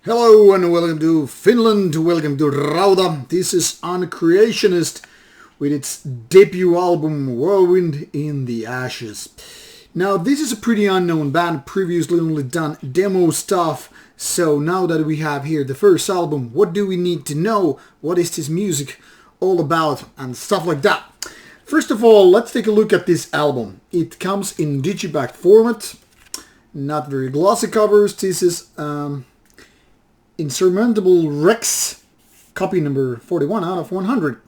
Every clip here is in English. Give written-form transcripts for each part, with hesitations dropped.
Hello and welcome to Finland, welcome to Rauta. This is Uncreationist with its debut album Whirlwind in the Ashes. Now this is a pretty unknown band, previously only done demo stuff, so now that we have here the first album, what do we need to know? What is this music all about and stuff like that? First of all, let's take a look at this album. It comes in digipack format, not very glossy covers. This is Insurmountable Rex, copy number 41 out of 100.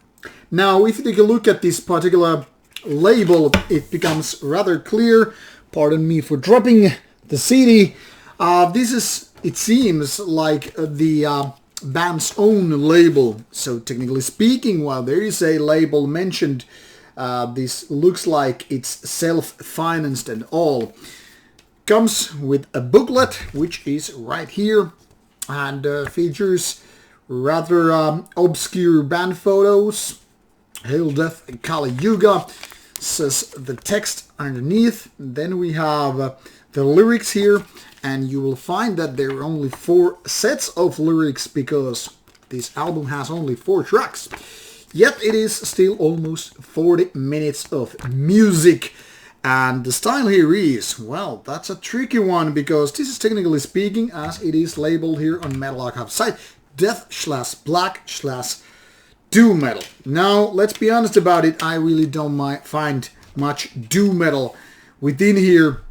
Now, if you take a look at this particular label, it becomes rather clear. Pardon me for dropping the CD. This is, it seems, like the band's own label. So technically speaking, while there is a label mentioned, this looks like it's self-financed and all. Comes with a booklet, which is right here, and features rather obscure band photos. Hail Death Kali Yuga, says the text underneath. Then we have the lyrics here, and you will find that there are only 4 sets of lyrics because this album has only 4 tracks. Yet it is still almost 40 minutes of music. And the style here is, well, that's a tricky one because this is technically speaking, as it is labeled here on Metal Archive site, death/black/doom metal. Now, let's be honest about it, I really don't find much doom metal within here,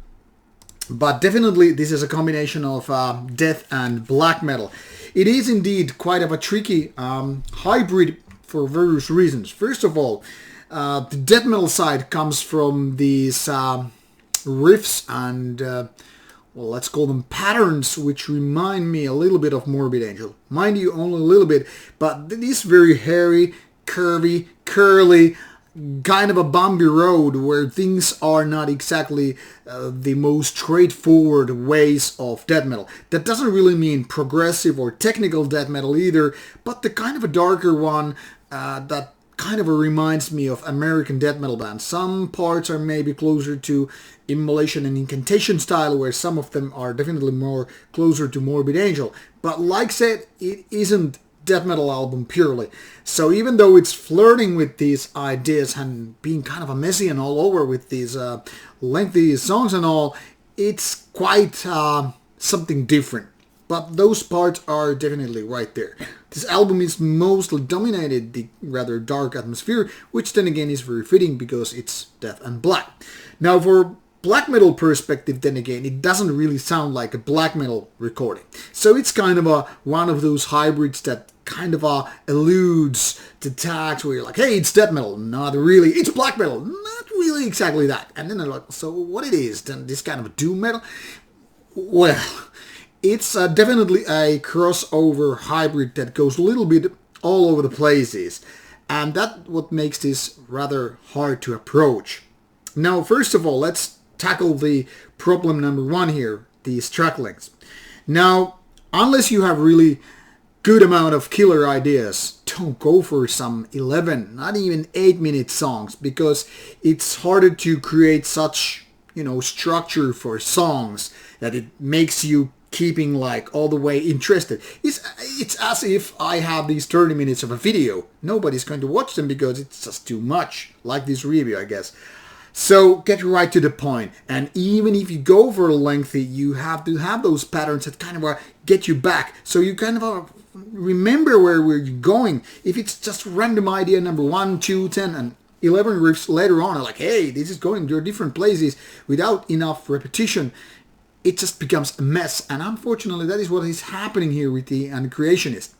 but definitely this is a combination of death and black metal. It is indeed quite of a tricky hybrid for various reasons. First of all, the death metal side comes from these riffs and, well, let's call them patterns, which remind me a little bit of Morbid Angel. Mind you, only a little bit, but this very hairy, curvy, curly, kind of a bumpy road where things are not exactly the most straightforward ways of death metal. That doesn't really mean progressive or technical death metal either, but the kind of a darker one that kind of reminds me of American death metal bands. Some parts are maybe closer to Immolation and Incantation style, where some of them are definitely more closer to Morbid Angel. But like I said, it isn't death metal album purely. So even though it's flirting with these ideas and being kind of a messy and all over with these lengthy songs and all, it's quite something different. But those parts are definitely right there. This album is mostly dominated the rather dark atmosphere, which then again is very fitting because it's death and black. Now for black metal perspective, then again, it doesn't really sound like a black metal recording. So it's kind of one of those hybrids that kind of eludes the tags where you're like, hey, it's death metal. Not really. It's black metal. Not really exactly that. And then they're like, so what it is? Then this kind of a doom metal? Well, it's definitely a crossover hybrid that goes a little bit all over the places. And that's what makes this rather hard to approach. Now, first of all, let's tackle the problem number 1 here, these track lengths. Now, unless you have really good amount of killer ideas, don't go for some 11, not even 8-minute songs, because it's harder to create such, structure for songs that it makes you keeping like all the way interested. It's as if I have these 30 minutes of a video. Nobody's going to watch them because it's just too much, like this review, I guess. So get right to the point. And even if you go for lengthy, you have to have those patterns that kind of get you back. So you kind of remember where we're going. If it's just random idea number 1, 2, 10, and 11 riffs later on, like, hey, this is going to different places without enough repetition, it just becomes a mess. And unfortunately, that is what is happening here with the Uncreationist.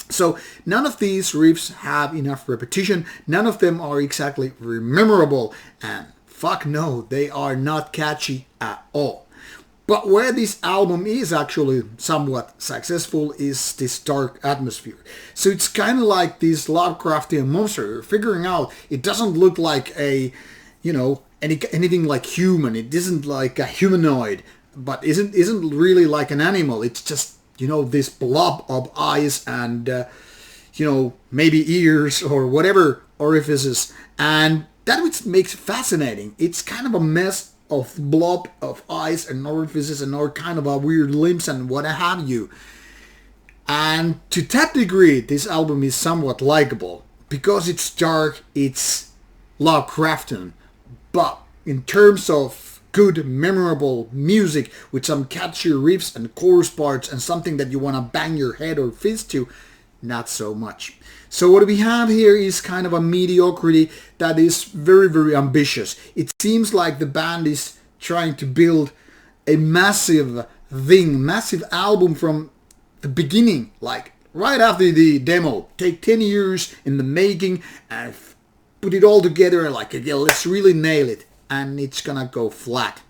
So none of these riffs have enough repetition. None of them are exactly very memorable. And fuck no, they are not catchy at all. But where this album is actually somewhat successful is this dark atmosphere. So it's kind of like this Lovecraftian monster. You're figuring out it doesn't look like a, anything like human. It isn't like a humanoid, but isn't really like an animal. It's just, this blob of eyes and, maybe ears or whatever orifices. And that which makes it fascinating. It's kind of a mess of blob of eyes and orifices and all kind of weird limbs and what have you. And to that degree, this album is somewhat likable because it's dark, it's Lovecraftian, but in terms of good, memorable music with some catchy riffs and chorus parts and something that you want to bang your head or fist to, not so much. So what we have here is kind of a mediocrity that is very, very ambitious. It seems like the band is trying to build a massive thing, massive album from the beginning, like right after the demo. Take 10 years in the making and put it all together like, yeah, let's really nail it. And it's gonna go flat.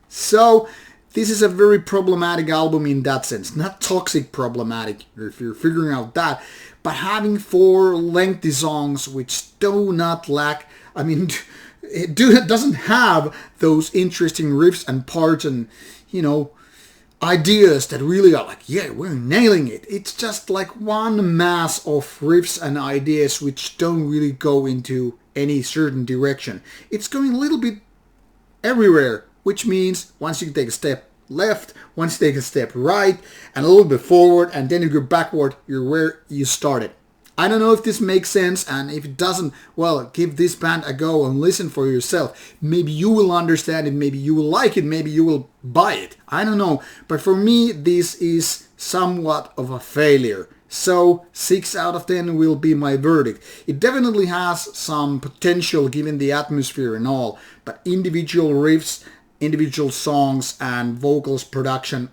So this is a very problematic album in that sense. Not toxic problematic, if you're figuring out that, but having 4 lengthy songs which do not lack, I mean, it doesn't have those interesting riffs and parts and, you know, ideas that really are like, yeah, we're nailing it. It's just like one mass of riffs and ideas which don't really go into any certain direction. It's going a little bit everywhere, which means once you take a step left, once you take a step right, and a little bit forward, and then you go backward, you're where you started. I don't know if this makes sense, and if it doesn't, well, give this band a go and listen for yourself. Maybe you will understand it, maybe you will like it, maybe you will buy it. I don't know, but for me, this is somewhat of a failure. So 6 out of 10 will be my verdict. It definitely has some potential given the atmosphere and all, but individual riffs, individual songs and vocals production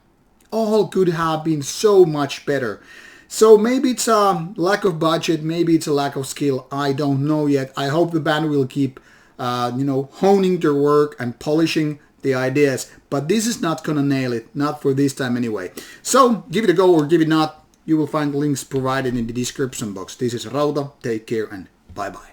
all could have been so much better. So maybe it's a lack of budget, maybe it's a lack of skill, I don't know yet. I hope the band will keep honing their work and polishing the ideas, but this is not gonna nail it, not for this time anyway. So give it a go or give it not. You will find links provided in the description box. This is Rauta, take care and bye bye.